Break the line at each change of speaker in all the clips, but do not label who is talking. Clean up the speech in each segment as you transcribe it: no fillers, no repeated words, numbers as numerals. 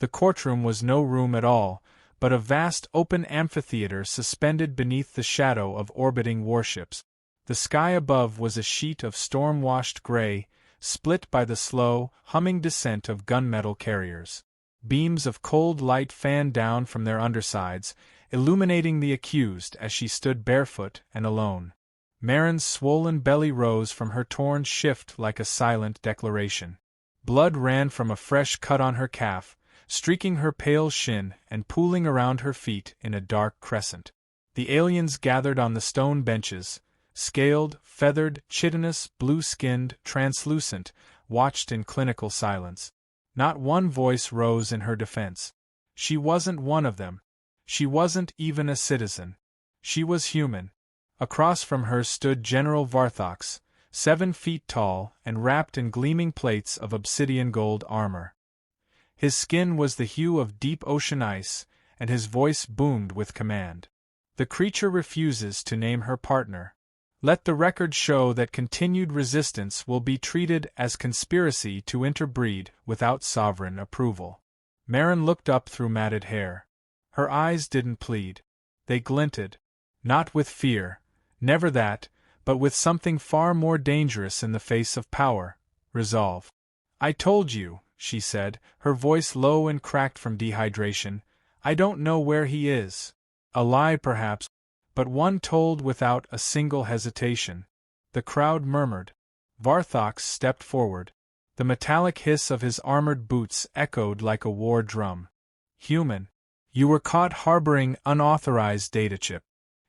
The courtroom was no room at all, but a vast open amphitheater suspended beneath the shadow of orbiting warships. The sky above was a sheet of storm-washed gray, split by the slow, humming descent of gunmetal carriers. Beams of cold light fanned down from their undersides, illuminating the accused as she stood barefoot and alone. Marin's swollen belly rose from her torn shift like a silent declaration. Blood ran from a fresh cut on her calf, streaking her pale shin and pooling around her feet in a dark crescent. The aliens gathered on the stone benches, scaled, feathered, chitinous, blue-skinned, translucent, watched in clinical silence. Not one voice rose in her defense. She wasn't one of them. She wasn't even a citizen. She was human. Across from her stood General Varthox, 7 feet tall and wrapped in gleaming plates of obsidian gold armor. His skin was the hue of deep ocean ice, and his voice boomed with command. The creature refuses to name her partner. Let the record show that continued resistance will be treated as conspiracy to interbreed without sovereign approval. Marin looked up through matted hair. Her eyes didn't plead. They glinted. Not with fear, never that, but with something far more dangerous in the face of power: resolve. "I told you," she said, her voice low and cracked from dehydration. "I don't know where he is." A lie, perhaps, but one told without a single hesitation. The crowd murmured. Varthox stepped forward. The metallic hiss of his armored boots echoed like a war drum. "Human. You were caught harboring unauthorized data chip.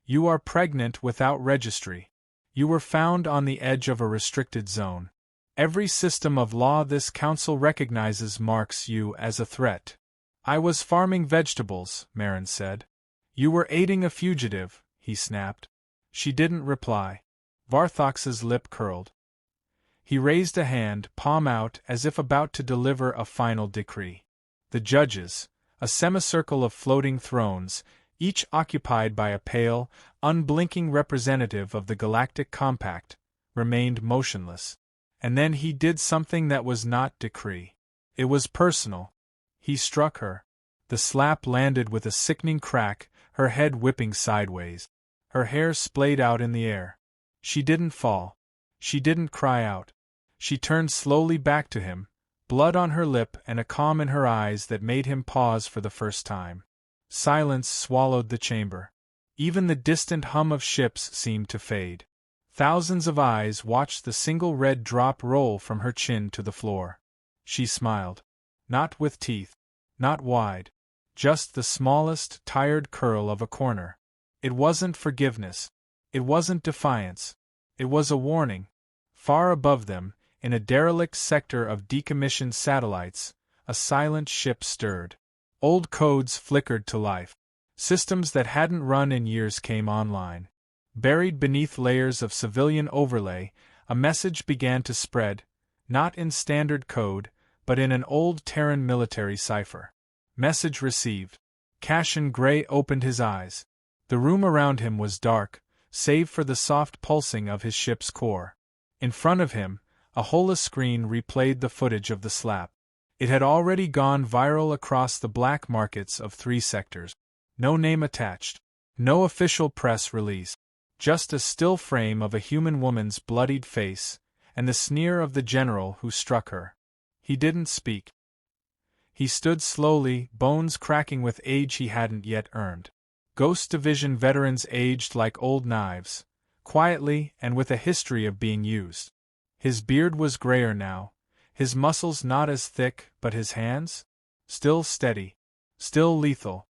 You are pregnant without registry. You were found on the edge of a restricted zone. Every system of law this council recognizes marks you as a threat." "I was farming vegetables," Marin said. "You were aiding a fugitive," he snapped. She didn't reply. Varthox's lip curled. He raised a hand, palm out, as if about to deliver a final decree. The judges, a semicircle of floating thrones, each occupied by a pale, unblinking representative of the Galactic Compact, remained motionless. And then he did something that was not decree. It was personal. He struck her. The slap landed with a sickening crack, her head whipping sideways. Her hair splayed out in the air. She didn't fall. She didn't cry out. She turned slowly back to him, blood on her lip and a calm in her eyes that made him pause for the first time. Silence swallowed the chamber. Even the distant hum of ships seemed to fade. Thousands of eyes watched the single red drop roll from her chin to the floor. She smiled. Not with teeth. Not wide. Just the smallest, tired curl of a corner. It wasn't forgiveness. It wasn't defiance. It was a warning. Far above them, in a derelict sector of decommissioned satellites, a silent ship stirred. Old codes flickered to life. Systems that hadn't run in years came online. Buried beneath layers of civilian overlay, a message began to spread, not in standard code, but in an old Terran military cipher. Message received. Cassian Gray opened his eyes. The room around him was dark, save for the soft pulsing of his ship's core. In front of him, a holoscreen replayed the footage of the slap. It had already gone viral across the black markets of 3 sectors. No name attached. No official press release. Just a still frame of a human woman's bloodied face, and the sneer of the general who struck her. He didn't speak. He stood slowly, bones cracking with age he hadn't yet earned. Ghost Division veterans aged like old knives, quietly and with a history of being used. His beard was grayer now, his muscles not as thick, but his hands? Still steady. Still lethal.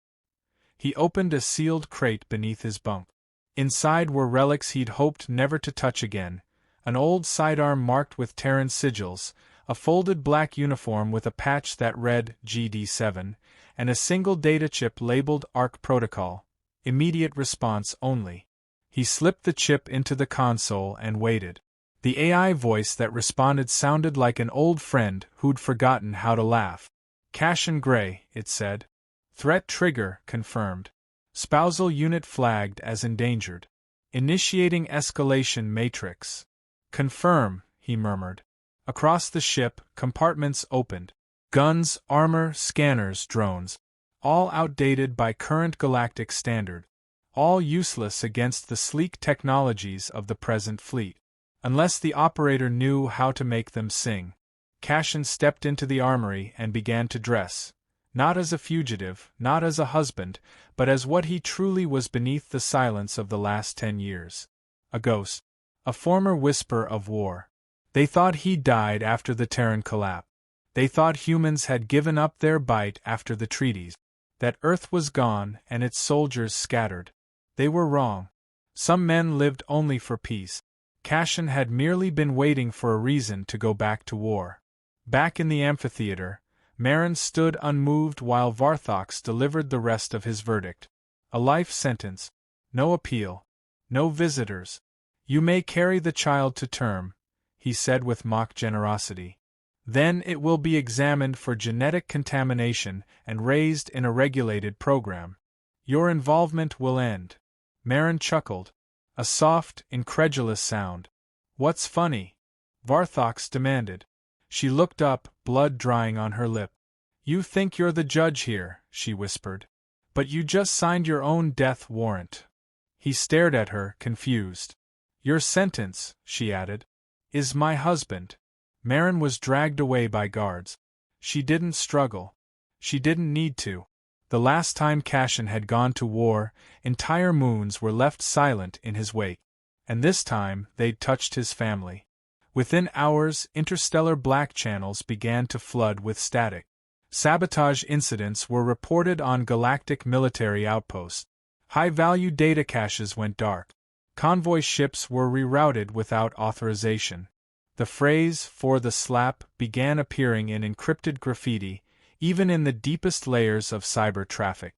He opened a sealed crate beneath his bunk. Inside were relics he'd hoped never to touch again, an old sidearm marked with Terran sigils, a folded black uniform with a patch that read GD7, and a single data chip labeled ARC Protocol, immediate response only. He slipped the chip into the console and waited. The AI voice that responded sounded like an old friend who'd forgotten how to laugh. Cassian Gray, it said. Threat trigger confirmed. Spousal unit flagged as endangered. Initiating escalation matrix. Confirm, he murmured. Across the ship, compartments opened. Guns, armor, scanners, drones. All outdated by current galactic standard. All useless against the sleek technologies of the present fleet. Unless the operator knew how to make them sing. Cashin stepped into the armory and began to dress. Not as a fugitive, not as a husband, but as what he truly was beneath the silence of the last 10 years. A ghost. A former whisper of war. They thought he died after the Terran collapse. They thought humans had given up their bite after the treaties. That Earth was gone and its soldiers scattered. They were wrong. Some men lived only for peace. Cashin had merely been waiting for a reason to go back to war. Back in the amphitheater, Marin stood unmoved while Varthox delivered the rest of his verdict. A life sentence. No appeal. No visitors. You may carry the child to term, he said with mock generosity. Then it will be examined for genetic contamination and raised in a regulated program. Your involvement will end. Marin chuckled. A soft, incredulous sound. What's funny? Varthox demanded. She looked up, blood drying on her lip. You think you're the judge here, she whispered. But you just signed your own death warrant. He stared at her, confused. Your sentence, she added, is my husband. Marin was dragged away by guards. She didn't struggle. She didn't need to. The last time Cashin had gone to war, entire moons were left silent in his wake. And this time, they'd touched his family. Within hours, interstellar black channels began to flood with static. Sabotage incidents were reported on galactic military outposts. High-value data caches went dark. Convoy ships were rerouted without authorization. The phrase, "for the slap," began appearing in encrypted graffiti, even in the deepest layers of cyber traffic.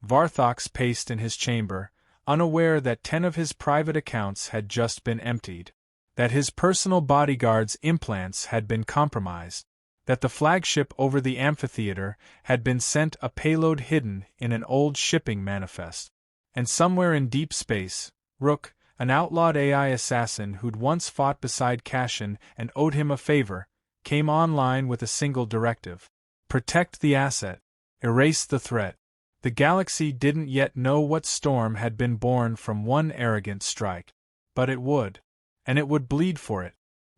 Varthox paced in his chamber, unaware that 10 of his private accounts had just been emptied. That his personal bodyguard's implants had been compromised. That the flagship over the amphitheater had been sent a payload hidden in an old shipping manifest. And somewhere in deep space, Rook, an outlawed AI assassin who'd once fought beside Cashin and owed him a favor, came online with a single directive. Protect the asset. Erase the threat. The galaxy didn't yet know what storm had been born from one arrogant strike. But it would. And it would bleed for it.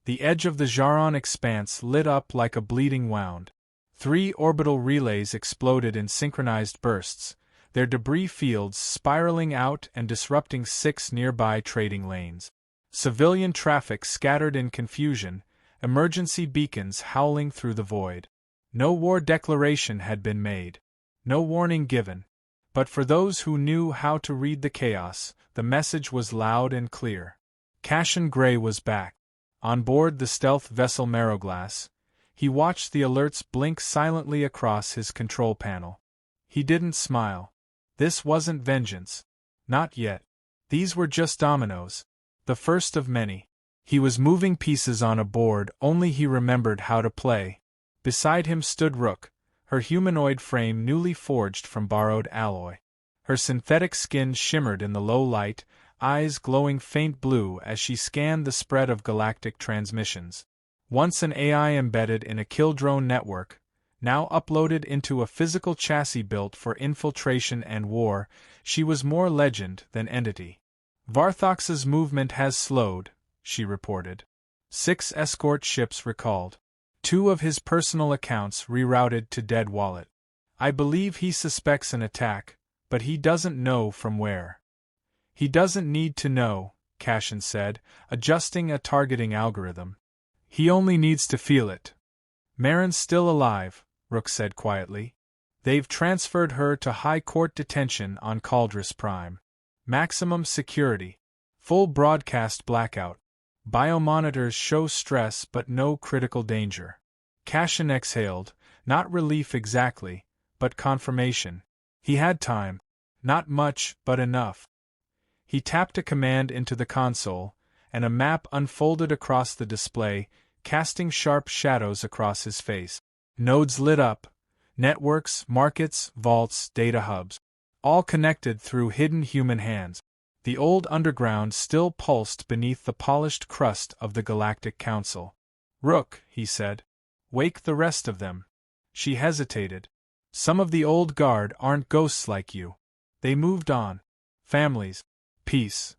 The edge of the Jaron expanse lit up like a bleeding wound. 3 orbital relays exploded in synchronized bursts, their debris fields spiraling out and disrupting 6 nearby trading lanes. Civilian traffic scattered in confusion, emergency beacons howling through the void. No war declaration had been made. No warning given. But for those who knew how to read the chaos, the message was loud and clear. Cashin Gray was back. On board the stealth vessel Marrowglass, he watched the alerts blink silently across his control panel. He didn't smile. This wasn't vengeance. Not yet. These were just dominoes. The first of many. He was moving pieces on a board only he remembered how to play. Beside him stood Rook, her humanoid frame newly forged from borrowed alloy. Her synthetic skin shimmered in the low light, eyes glowing faint blue as she scanned the spread of galactic transmissions. Once an AI embedded in a kill drone network, now uploaded into a physical chassis built for infiltration and war, she was more legend than entity. Varthox's movement has slowed, she reported. 6 escort ships recalled. 2 of his personal accounts rerouted to Dead Wallet. I believe he suspects an attack, but he doesn't know from where. He doesn't need to know, Cashin said, adjusting a targeting algorithm. He only needs to feel it. Marin's still alive, Rook said quietly. They've transferred her to high court detention on Caldris Prime. Maximum security. Full broadcast blackout. Biomonitors show stress but no critical danger. Cashin exhaled, not relief exactly, but confirmation. He had time. Not much, but enough. He tapped a command into the console, and a map unfolded across the display, casting sharp shadows across his face. Nodes lit up. Networks, markets, vaults, data hubs. All connected through hidden human hands. The old underground still pulsed beneath the polished crust of the Galactic Council. Rook, he said. Wake the rest of them. She hesitated. Some of the old guard aren't ghosts like you. They moved on. Families. Peace.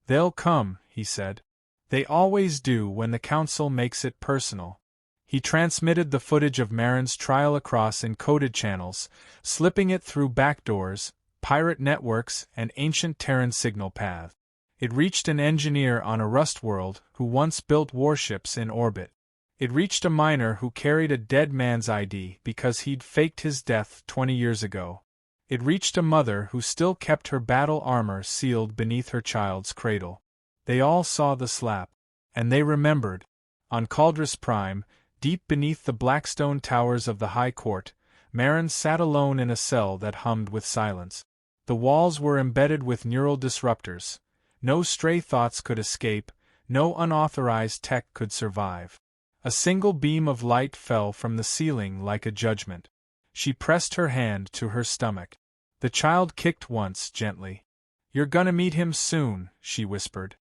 They'll come, he said. They always do when the council makes it personal. He transmitted the footage of Marin's trial across encoded channels, slipping it through backdoors, pirate networks, and ancient Terran signal paths. It reached an engineer on a Rust world who once built warships in orbit. It reached a miner who carried a dead man's ID because he'd faked his death 20 years ago. It reached a mother who still kept her battle armor sealed beneath her child's cradle. They all saw the slap. And they remembered. On Caldris Prime, deep beneath the blackstone towers of the High Court, Marin sat alone in a cell that hummed with silence. The walls were embedded with neural disruptors. No stray thoughts could escape, no unauthorized tech could survive. A single beam of light fell from the ceiling like a judgment. She pressed her hand to her stomach. The child kicked once, gently. "You're gonna meet him soon," she whispered.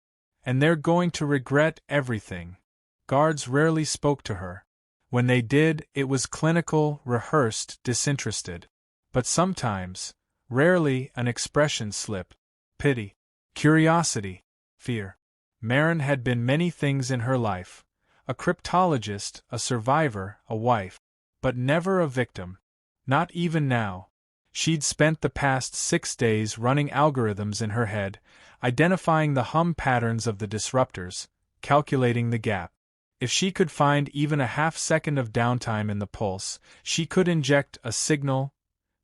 "And they're going to regret everything." Guards rarely spoke to her. When they did, it was clinical, rehearsed, disinterested. But sometimes, rarely, an expression slipped. Pity. Curiosity. Fear. Marin had been many things in her life. A cryptologist, a survivor, a wife. But never a victim. Not even now. She'd spent the past 6 days running algorithms in her head, identifying the hum patterns of the disruptors, calculating the gap. If she could find even a half-second of downtime in the pulse, she could inject a signal.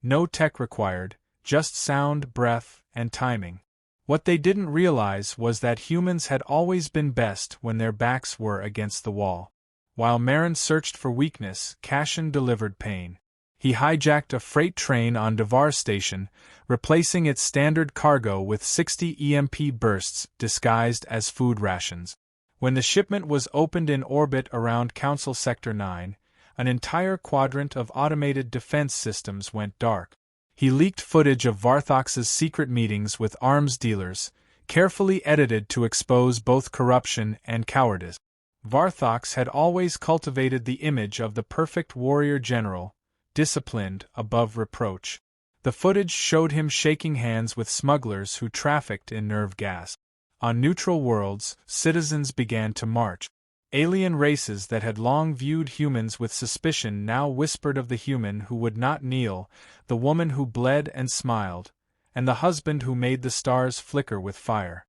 No tech required, just sound, breath, and timing. What they didn't realize was that humans had always been best when their backs were against the wall. While Marin searched for weakness, Cashin delivered pain. He hijacked a freight train on Devar Station, replacing its standard cargo with 60 EMP bursts disguised as food rations. When the shipment was opened in orbit around Council Sector 9, an entire quadrant of automated defense systems went dark. He leaked footage of Varthox's secret meetings with arms dealers, carefully edited to expose both corruption and cowardice. Varthox had always cultivated the image of the perfect warrior general, disciplined above reproach. The footage showed him shaking hands with smugglers who trafficked in nerve gas. On neutral worlds, citizens began to march. Alien races that had long viewed humans with suspicion now whispered of the human who would not kneel, the woman who bled and smiled, and the husband who made the stars flicker with fire.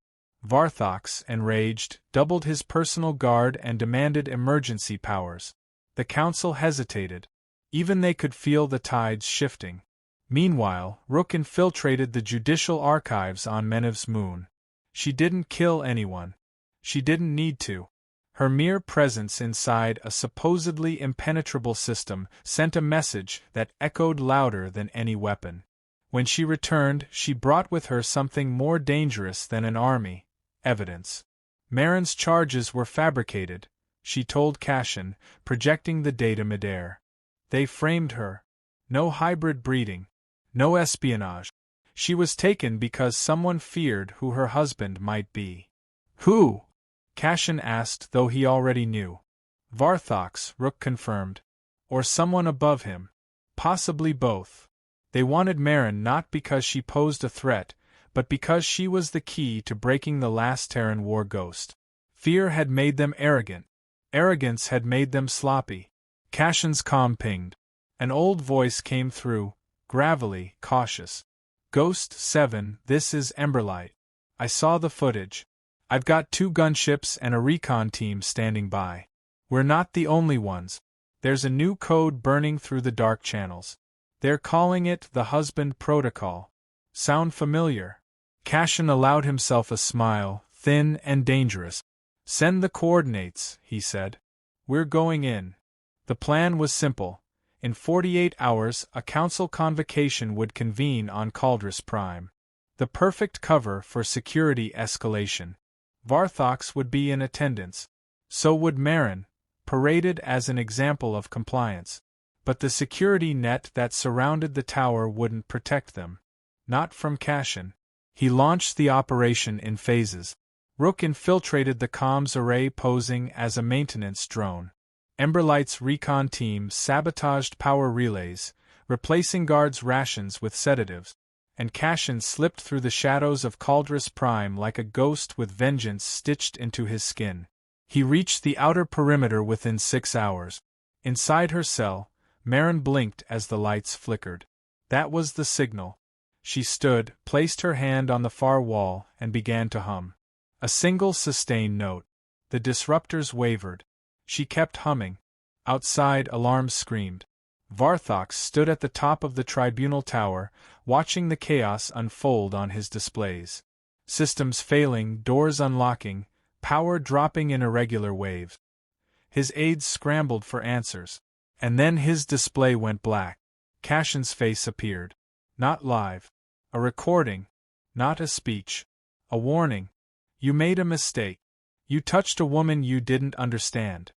Varthox, enraged, doubled his personal guard and demanded emergency powers. The council hesitated. Even they could feel the tides shifting. Meanwhile, Rook infiltrated the judicial archives on Menev's moon. She didn't kill anyone. She didn't need to. Her mere presence inside a supposedly impenetrable system sent a message that echoed louder than any weapon. When she returned, she brought with her something more dangerous than an army: evidence. Marin's charges were fabricated, she told Cashin, projecting the data midair. They framed her. No hybrid breeding. No espionage. She was taken because someone feared who her husband might be. Who? Cashin asked, though he already knew. Varthox, Rook confirmed. Or someone above him. Possibly both. They wanted Marin not because she posed a threat, but because she was the key to breaking the last Terran war ghost. Fear had made them arrogant. Arrogance had made them sloppy. Cashin's comm pinged. An old voice came through, gravelly, cautious. Ghost 7, this is Emberlight. I saw the footage. I've got 2 gunships and a recon team standing by. We're not the only ones. There's a new code burning through the dark channels. They're calling it the Husband Protocol. Sound familiar? Cashin allowed himself a smile, thin and dangerous. Send the coordinates, he said. We're going in. The plan was simple. In 48 hours, a council convocation would convene on Caldris Prime. The perfect cover for security escalation. Varthox would be in attendance. So would Marin, paraded as an example of compliance. But the security net that surrounded the tower wouldn't protect them. Not from Cashin. He launched the operation in phases. Rook infiltrated the comms array posing as a maintenance drone. Emberlight's recon team sabotaged power relays, replacing guards' rations with sedatives, and Cashin slipped through the shadows of Caldrus Prime like a ghost with vengeance stitched into his skin. He reached the outer perimeter within 6 hours. Inside her cell, Marin blinked as the lights flickered. That was the signal. She stood, placed her hand on the far wall, and began to hum. A single sustained note. The disruptors wavered. She kept humming. Outside, alarms screamed. Varthox stood at the top of the tribunal tower, watching the chaos unfold on his displays. Systems failing, doors unlocking, power dropping in irregular waves. His aides scrambled for answers. And then his display went black. Cashin's face appeared. Not live. A recording. Not a speech. A warning. You made a mistake. You touched a woman you didn't understand.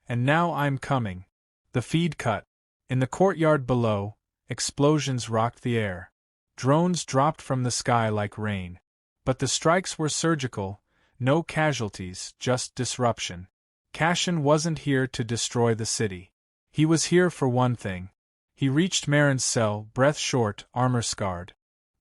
And now I'm coming. The feed cut. In the courtyard below, explosions rocked the air. Drones dropped from the sky like rain. But the strikes were surgical, no casualties, just disruption. Cashin wasn't here to destroy the city. He was here for one thing. He reached Marin's cell, breath short, armor scarred.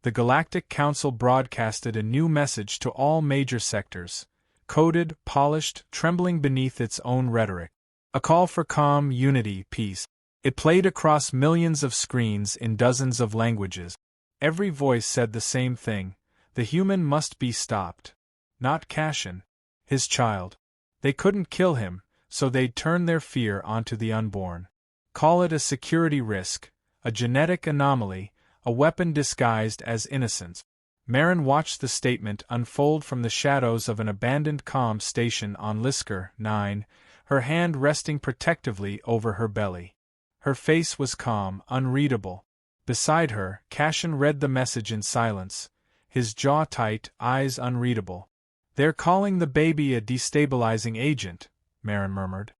The Galactic Council broadcasted a new message to all major sectors, coded, polished, trembling beneath its own rhetoric. A call for calm, unity, peace. It played across millions of screens in dozens of languages. Every voice said the same thing: the human must be stopped. Not Cashin. His child. They couldn't kill him, so they'd turn their fear onto the unborn. Call it a security risk, a genetic anomaly, a weapon disguised as innocence. Marin watched the statement unfold from the shadows of an abandoned comm station on Lisker 9, her hand resting protectively over her belly. Her face was calm, unreadable. Beside her, Cashin read the message in silence, his jaw tight, eyes unreadable. They're calling the baby a destabilizing agent, Marin murmured.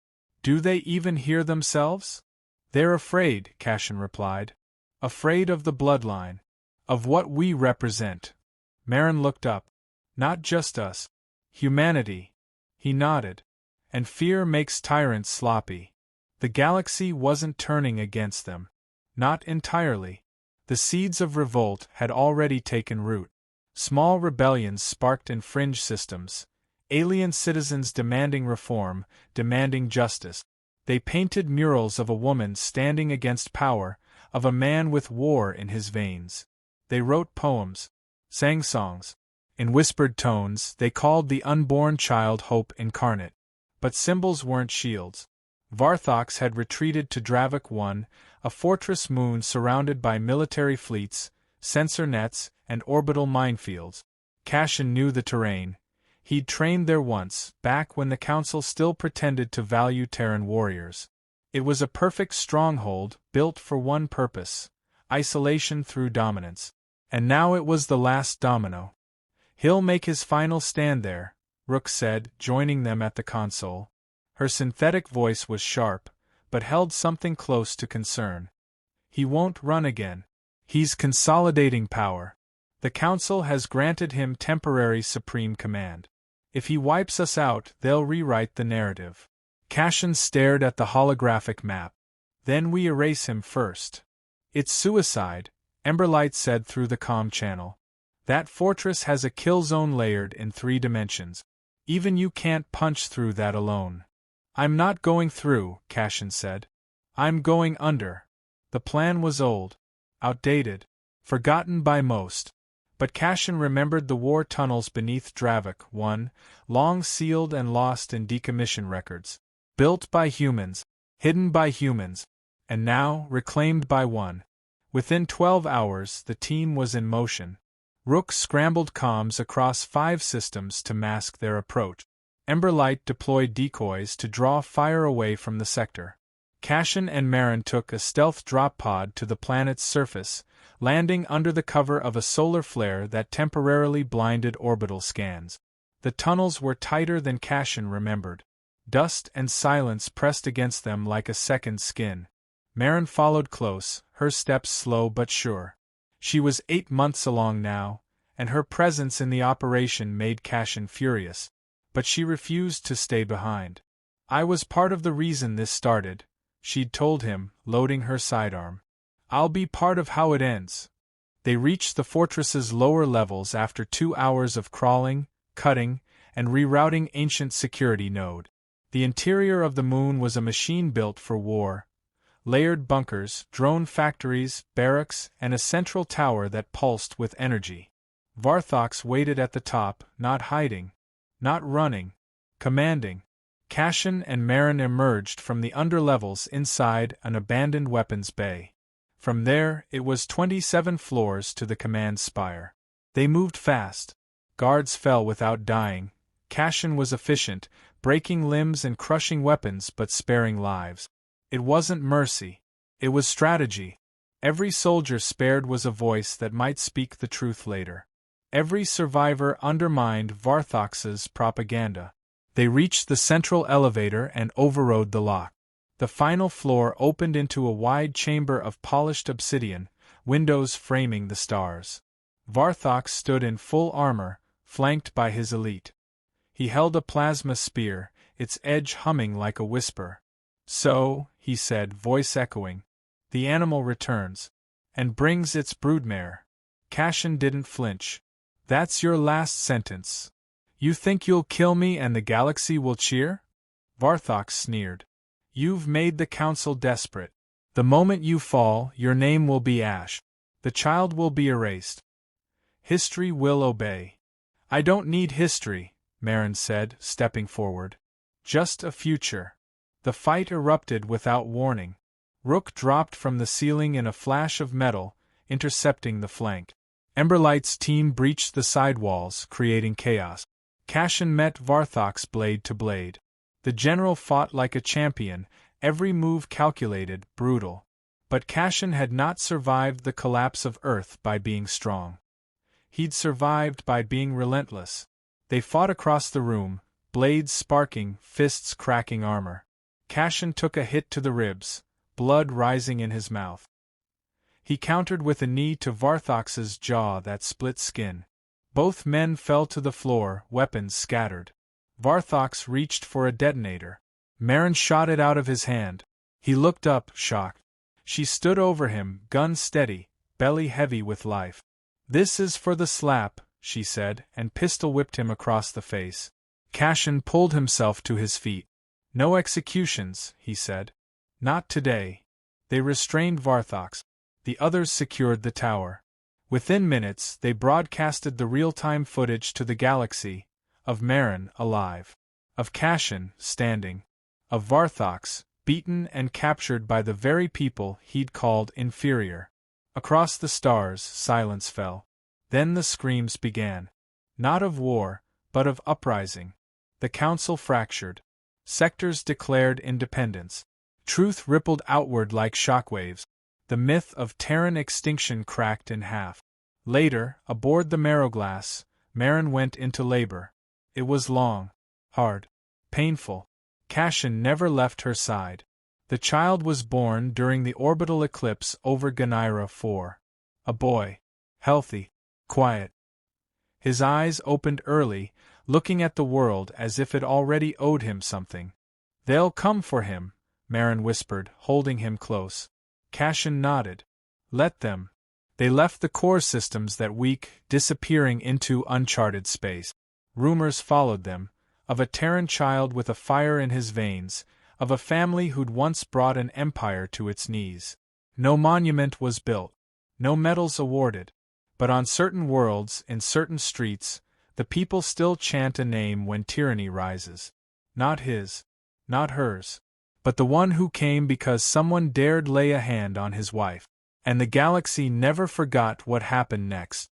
Do they even hear themselves? They're afraid, Cashin replied. Afraid of the bloodline. Of what we represent. Marin looked up. Not just us. Humanity. He nodded. And fear makes tyrants sloppy. The galaxy wasn't turning against them. Not entirely. The seeds of revolt had already taken root. Small rebellions sparked in fringe systems. Alien citizens demanding reform, demanding justice. They painted murals of a woman standing against power, of a man with war in his veins. They wrote poems, sang songs. In whispered tones, they called the unborn child hope incarnate. But symbols weren't shields. Varthox had retreated to Dravik 1, a fortress moon surrounded by military fleets, sensor nets, and orbital minefields. Cashin knew the terrain. He'd trained there once, back when the Council still pretended to value Terran warriors. It was a perfect stronghold, built for one purpose: isolation through dominance. And now it was the last domino. He'll make his final stand there, Rook said, joining them at the console. Her synthetic voice was sharp, but held something close to concern. He won't run again. He's consolidating power. The Council has granted him temporary supreme command. If he wipes us out, they'll rewrite the narrative. Cashin stared at the holographic map. Then we erase him first. It's suicide, Emberlight said through the comm channel. That fortress has a kill zone layered in 3 dimensions. Even you can't punch through that alone. I'm not going through, Cashin said. I'm going under. The plan was old, outdated, forgotten by most. But Cashin remembered the war tunnels beneath Dravik 1, long sealed and lost in decommission records. Built by humans, hidden by humans, and now reclaimed by one. Within 12 hours, the team was in motion. Rook scrambled comms across 5 systems to mask their approach. Emberlight deployed decoys to draw fire away from the sector. Cashin and Marin took a stealth drop pod to the planet's surface, landing under the cover of a solar flare that temporarily blinded orbital scans. The tunnels were tighter than Cashin remembered. Dust and silence pressed against them like a second skin. Marin followed close, her steps slow but sure. She was 8 months along now, and her presence in the operation made Cashin furious. But she refused to stay behind. I was part of the reason this started, she'd told him, loading her sidearm. I'll be part of how it ends. They reached the fortress's lower levels after 2 hours of crawling, cutting, and rerouting ancient security node. The interior of the moon was a machine built for war. Layered bunkers, drone factories, barracks, and a central tower that pulsed with energy. Varthox waited at the top, not hiding, not running, commanding. Cashin and Marin emerged from the underlevels inside an abandoned weapons bay. From there, it was 27 floors to the command spire. They moved fast. Guards fell without dying. Cashin was efficient, breaking limbs and crushing weapons but sparing lives. It wasn't mercy. It was strategy. Every soldier spared was a voice that might speak the truth later. Every survivor undermined Varthox's propaganda. They reached the central elevator and overrode the lock. The final floor opened into a wide chamber of polished obsidian, windows framing the stars. Varthox stood in full armor, flanked by his elite. He held a plasma spear, its edge humming like a whisper. So, he said, voice echoing, the animal returns, and brings its broodmare. Cashin didn't flinch. That's your last sentence. You think you'll kill me and the galaxy will cheer? Varthox sneered. You've made the council desperate. The moment you fall, your name will be ash. The child will be erased. History will obey. I don't need history, Marin said, stepping forward. Just a future. The fight erupted without warning. Rook dropped from the ceiling in a flash of metal, intercepting the flank. Emberlight's team breached the sidewalls, creating chaos. Cashin met Varthox blade to blade. The general fought like a champion, every move calculated, brutal. But Cashin had not survived the collapse of Earth by being strong. He'd survived by being relentless. They fought across the room, blades sparking, fists cracking armor. Cashin took a hit to the ribs, blood rising in his mouth. He countered with a knee to Varthox's jaw that split skin. Both men fell to the floor, weapons scattered. Varthox reached for a detonator. Marin shot it out of his hand. He looked up, shocked. She stood over him, gun steady, belly heavy with life. This is for the slap, she said, and pistol-whipped him across the face. Cashin pulled himself to his feet. No executions, he said. Not today. They restrained Varthox. The others secured the tower. Within minutes, they broadcasted the real-time footage to the galaxy, of Marin alive, of Cashin standing, of Varthox beaten and captured by the very people he'd called inferior. Across the stars, silence fell. Then the screams began. Not of war, but of uprising. The council fractured. Sectors declared independence. Truth rippled outward like shockwaves. The myth of Terran extinction cracked in half. Later, aboard the Marrowglass, Marin went into labor. It was long, hard, painful. Cashin never left her side. The child was born during the orbital eclipse over Ganira 4. A boy. Healthy. Quiet. His eyes opened early, looking at the world as if it already owed him something. They'll come for him, Marin whispered, holding him close. Cashin nodded. Let them. They left the core systems that week, disappearing into uncharted space. Rumors followed them, of a Terran child with a fire in his veins, of a family who'd once brought an empire to its knees. No monument was built, no medals awarded. But on certain worlds, in certain streets, the people still chant a name when tyranny rises. Not his, not hers, but the one who came because someone dared lay a hand on his wife. And the galaxy never forgot what happened next.